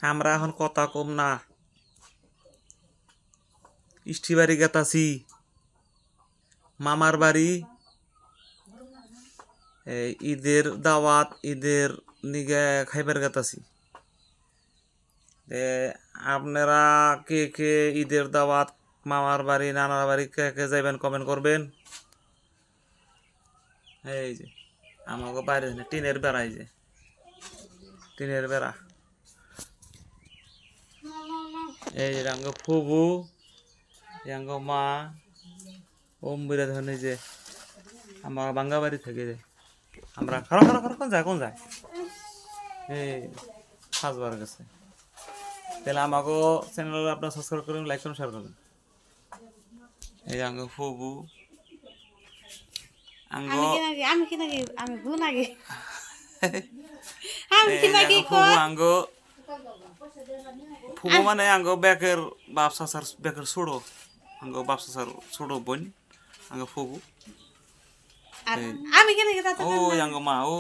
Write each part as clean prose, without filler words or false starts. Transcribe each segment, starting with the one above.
আমরা এখন কথা কম না ইষ্টি বাড়ি গেতাছি মামার বাড়ি ঈদের দাওয়াত ঈদের নিগে খাইবার গেতাছি আপনারা কে কে ঈদের দাওয়াত মামার বাড়ি নানার বাড়ি কে কে যাইবেন কমেন্ট করবেন এই যে আমাকে বাইরে টিনের বেড়া এই যে টিনের বেড়া এই যে রাঙ্গ ফুবু রাঙ্গ মা ওমবিরা ধরনের যে আমার বাঙ্গা বাড়ি থেকে যে আমরা খারাপ খারাপ খারাপ কোন যায় এই সাজবার গেছে তাহলে আমাকে চ্যানেল আপনার সাবস্ক্রাইব করুন লাইক করুন শেয়ার করুন এই যে আঙ্গ ফুবু আঙ্গ আমি কি নাকি আমি ভু নাকি ফুবু আঙ্গ ফুবু মানে আঙ্গ ব্যাকের বাপসা স্যার ব্যাকের ছোড়ো আঙ্গ বাপসা স্যার ছোড়ো বোন আঙ্গ ফুবু আমি কি নাকি ও আঙ্গ মা ও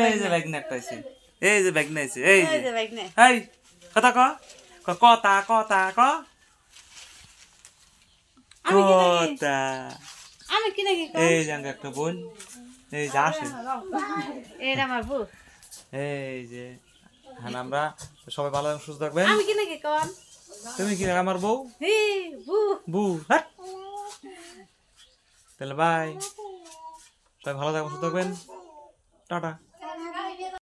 এই যে ব্যাগ নেকটা আছে এই যে ব্যাগ নেছে এই যে ব্যাগ নে এই কথা কথা কথা কথা আমি কি নাকি এই যে আঙ্গ একটা বোন এই যে আসে এটা আমার বউ এই যে হ্যাঁ আমরা সবাই ভালো সুস্থ থাকবেন আমি কি নাকি কোন তুমি কি আমার বউ হে বউ বউ হ্যাঁ তাহলে বাই সবাই ভালো থাকবেন সুস্থ থাকবেন টাটা